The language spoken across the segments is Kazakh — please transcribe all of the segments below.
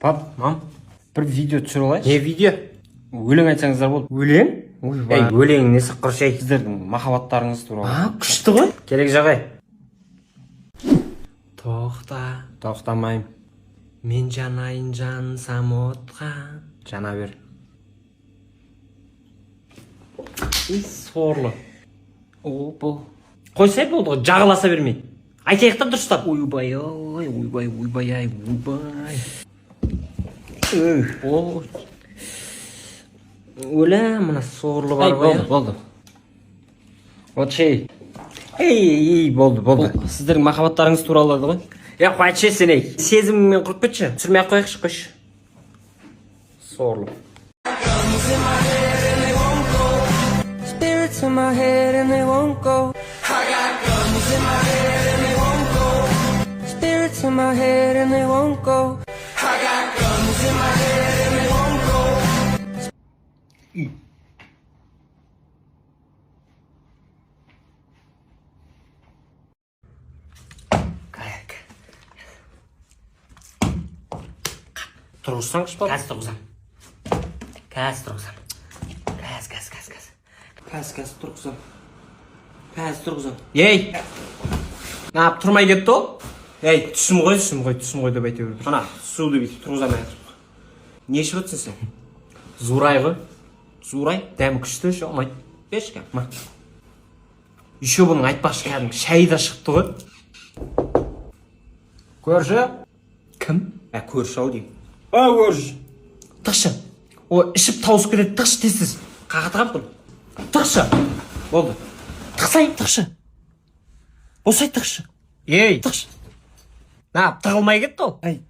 Пап, мам, бір видео түсіріп алайыншы. Не видео? Өлең айтсаңыздар болды. Өлең? Ей, өлең несі құршай? Сіздердің махаббаттарыңыз туралы. Күшті ғой. Керек жағай. Тоқтамайым. Мен жанайын жансам отқа. Жана бер. Сорлы. Бұл. Қойсай болды ғой, жағыласа бермей. Айтайық та дұрыстап. Ойбай. Өлә, мына сорлы бар ғой. Болды. Вот шей. Ей, болды. Сіздердің махаббаттарыңыз туралы ғой. Қойшы сен ей. Сезіміңмен құрып кетші. Түсірмей-ақ қойықшы, қойшы. Сорлы. Spirits in my head and they won't go. I got guns in my head and they won't go. Spirits in my head and they won't go. I got guns in my head and they won't go. Тұрғызсаңшы бар? Қазір тұрғызам. Қазір тұрғызам. Ей! Нап, тұрмай кетті ол? Ей, түсім ғой деп айта беріп. Ана, суды бүйтіп тұрғызам әйтіп. Не ішіп өтсін сен? Зурай ғой. Зурай? Дәмі күшті ше, ұнайды. Берші кәм, ма. Еще бұның айтпақшы кәдімгі шәй да шықты ғой. Көрші? Кім? Көрші ау деймін. Көрші. Тықшы. О, ішіп тауысып кетеді, тықшы тезсіз. Қағатығап бұл. Тықшы. Болды. Тықсай, тықшы. Осай тықшы. Ей, тықшы. Нап, тығылмай кетті ол. Ай,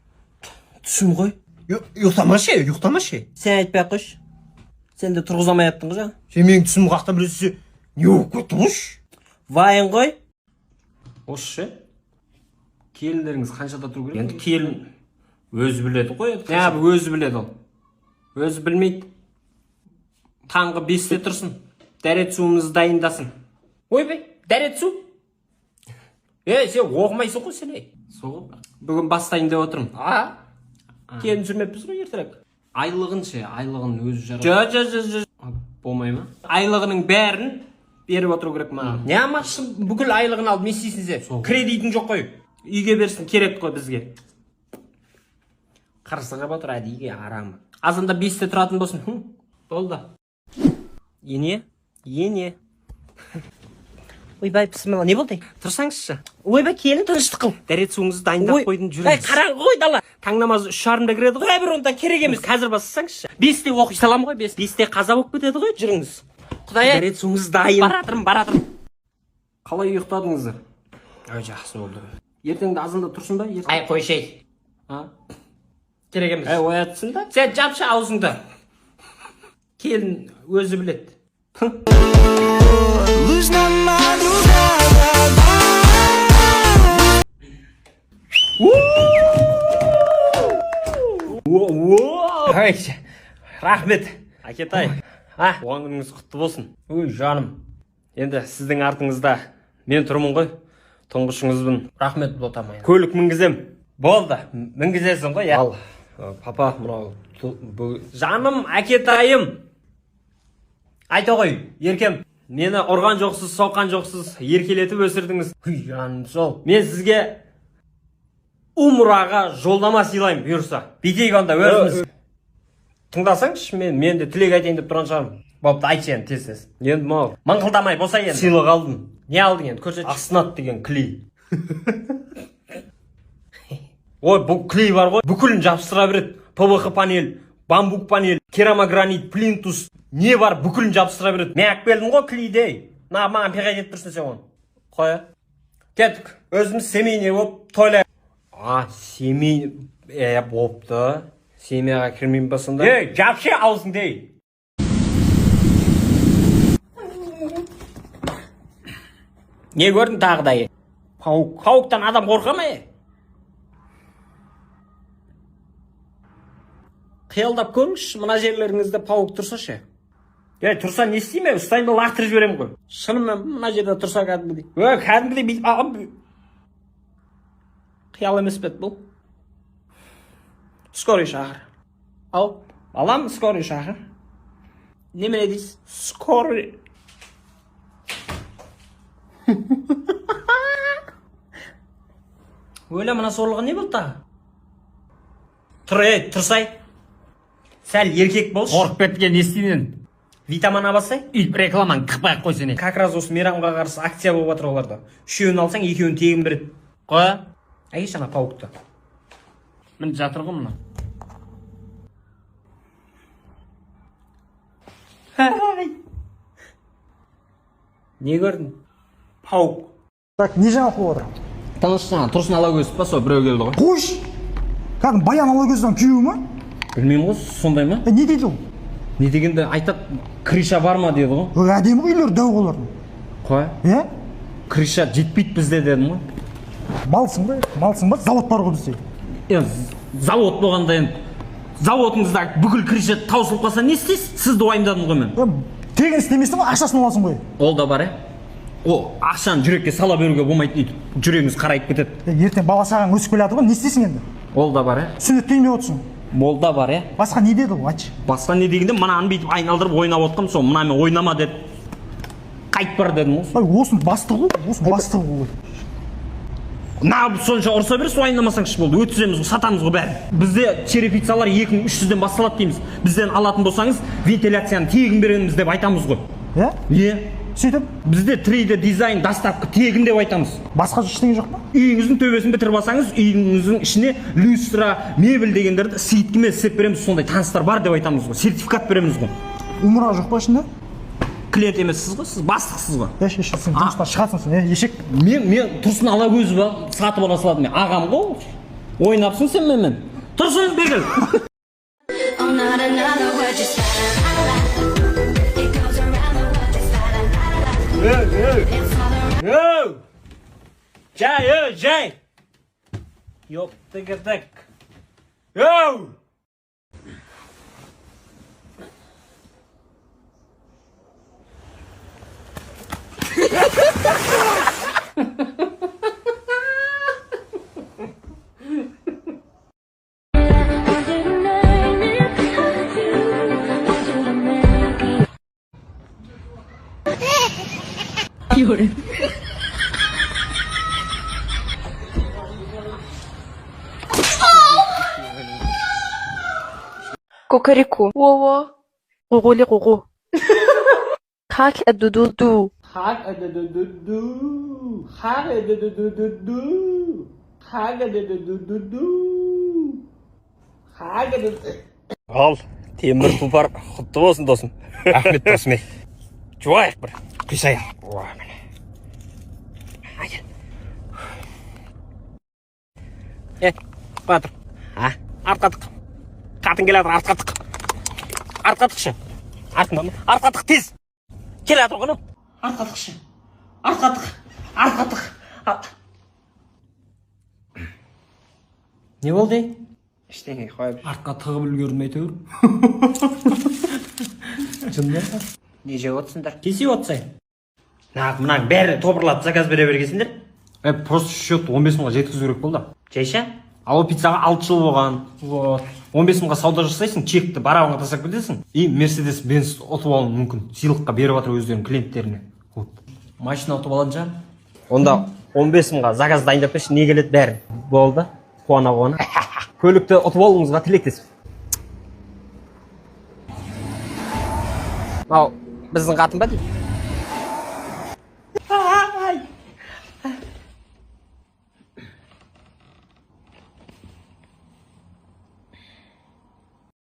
түсім ғой. Ұйықтамашы. Сен айтпай қойшы. Сен де тұрғызамай аттың ғой жаңа. Сен менің түсім қақта біресе не болып кетті қойшы. Вайын ғой. Осы Келіндеріңіз қаншада тұру керек? енді келін өзі біледі ғой. Өзі біледі ол. Өзі білмейді. Таңғы 5-те тұрсын. Дәрет суымыз дайындасын. Ойбай, дәрет су? Сен оқымайсың ғой сен. Бүгін бастайын деп отырмын. Келін жүрмеппіз ғой ертерек. Айлығын өзі жарады. Болмай ма? Айлығының бәрін беріп отыру керек маған. Не амақшын бүкіл айлығын алып не істейсің сен? Кредитің жоқ қой. Үйге берсін керек қой бізге. Қырсығып отыр әдейге арамы. Азанда 5-те тұратын болсын. Болды. Ене. Ойбай, бісмілла, не болды? Тұрсаңызшы. Ойбай, келін тыныштық қыл. Дәрет суыңызды дайындап қойдың жүріңіз. Қараң ғой дала. Таң намазы 3:30-да кіреді ғой. Бір онда керек емес. Қазір бассаңызшы. 5-те оқи салам ғой, 5-те қаза болып кетеді ғой, жүріңіз. Құдай, дәрет суыңыз дайын. Баратырым. Қалай ұйықтадыңыздар? Жақсы болды. Ертеңді азында тұрсын ба? Ай, қойшай. Керек емес. Оятсын да. Сен жапшы аузыңды. Келін өзі біледі. Рахмет, Акетай. Оған күніңіз құтты болсын. Ой, жаным. Енді сіздің артыңызда мен тұрмын ғой. Тұңғышыңызбын. Рахмет болтамай. Көлік мінгізем. Болды, мінгізесің ғой. Ал, папа, мынау Жаным, Акетайым. Айта ғой, еркем. Мені ұрған жоқсыз, соққан жоқсыз, еркелетіп өсірдіңіз. Жаным сол. Мен сізге умраға жолдама сыйлаймын, бұйырса. Бетейік онда өзіміз. Тыңдасаңшы, мен де тілек айтайын деп тұрған шығармын. Бопты, айтшы енді тез. Енді мау. Маңқылдамай, болса енді. Сыйлық алдым. Не алдың енді, көрсетші. Аснат деген клей. Ой, бұл клей бар ғой. Бүкілін жабыстыра береді. ПВХ панель, бамбук панель, керамогранит, плинтус. Не бар, бүкілін жабыстыра береді. Мен әк белдім ғой клейдей. Маған пиғай етіп тұрсын сен оны. Қоя. Кеттік. Өзіміз семейне болып тойлай. Семей... Бопты. Семейға кірмеймін ба сонда? Жапшы аузың дей. Не көрдің тағы да? Пауықтан адам қорқа ма? Қиялдап көріңізші, мына жерлеріңізде пауық тұрса ше. Тұрса не істейме? Ұстайын да лақтырып жіберем ғой. Шынымен мына жерде тұрса кәдімгідей. Кәдімгідей бүйтіп. Қиял емес бет бұл. Скорый шақыр. Ау, балам, скорый шақыр. Немене дейсіз? Скорый. Өлі, мына сорлығы не болды тағы? Тұрсай. Сәл еркек болшы. Қорқып кеткен естинен. Витамин абасай. Үйіп рекламаң тықпай қойсын. Как раз осы мейрамға қарсы акция болып жатыр оларда. Үшеуін алсаң, екеуін тегін береді. Қоя? Әйеш ана пауықты. Мін жатыр ғой мұны. Не көрдің? Пауық. Так, не жаңалық болып отыр? Танысыңа тұрсын ала көзіп па, сол біреу келді ғой. Қош! Кәдім баян ала көздің күйеуі ма? Білмеймін ғой, сондай ма? Не дейді ол? Не дегенде айтады, крыша бар ма деді ғой. Әдемі үйлер дәу олардың. Қоя? Крыша жетпейді бізде дедім ғой. Малсың ба? Завод бар ғой бізде. Завод болғанда енді. Заводыңызда бүкіл крыша таусылып қалса не істейсіз? Сізді уайымдадым ғой мен. Тегін істемейсің ғой, ақшасын аласың ғой. Ол да бар, О, ақшаны жүрекке сала беруге болмайды дейді. Жүрегіңіз қарайып кетеді. Ертең бала шағаң өсіп келеді ғой, не істейсің енді? Ол да бар, Сүннет келмей отырсың. Ол да бар, Басқа не деді ол, айтшы? Басқа не дегенде мынаны бүйтіп айналдырып ойнап отқам, сол мынамен ойнама деді. Қайт бар дедім ғой. Осының бастығы ғой. На сонша ұрса берсе ойнамасаңшы болды. Өткіземіз ғой, сатамыз ғой бәрі. Бізде черепицалар 2300-ден басталады дейміз. Бізден алатын болсаңыз, вентиляцияны тегін береміз деп айтамыз ғой. Сөйтіп, Бізде 3D дизайн доставка тегін деп айтамыз. басқа ештеңе жоқ па? Үйіңіздің төбесін бітіріп алсаңыз, үйіңіздің ішіне люстра, мебель дегендерді сейіткіме істеп береміз, сондай таныстар бар деп айтамыз ғой. Сертификат береміз ғой. Умыра жоқ па ішінде? Клиент емессіз ғой, сіз бастықсыз ғой. Сен жұмыстан шығасың сен, ешек. Мен Тұрсын ала көзі ба, сатып ала салады, мен ағам ғой. Ойнапсың сен менімен. Тұрсын бегіл. I'm not another word, just it goes around the world, just Жай. Ёпты кірдік. Кукареку. Во-во. Гугули гугу. Хак адудуду. Ал, темір тұлпар құтты болсын досым. Рахмет досым. Жуайық бір. Құйсайық. Батыр. Артқатық. Қатын келатыр, артқатық. Артқатықшы. Артқатық тез. Келатыр ғыны. Артқатықшы. Артқатық. Не болды? Ештеңе қойып. Артқа тығып үлгердім әйтеуір. Не жеп отырсыңдар? Кесе отырсай. Мұнаң бәрі тобырлап заказ бере бергенсіңдер. Просто счет 15 мыңға жеткізу керек болды. Жайша? Ал пиццаға 6 жыл болған. 15 мыңға сауда жасайсың, чекті барабанға тастап кетесің. И Mercedes Benz ұтып алуың мүмкін. Сыйлыққа беріп жатыр өздерінің клиенттеріне. Машина ұтып алынша? Онда 15 мыңға заказ дайындап берші, не келеді бәрі. Болды. Қуана. Көлікті ұтып алуыңызға тілектеспін. Ал, біздің қатын ба дейді?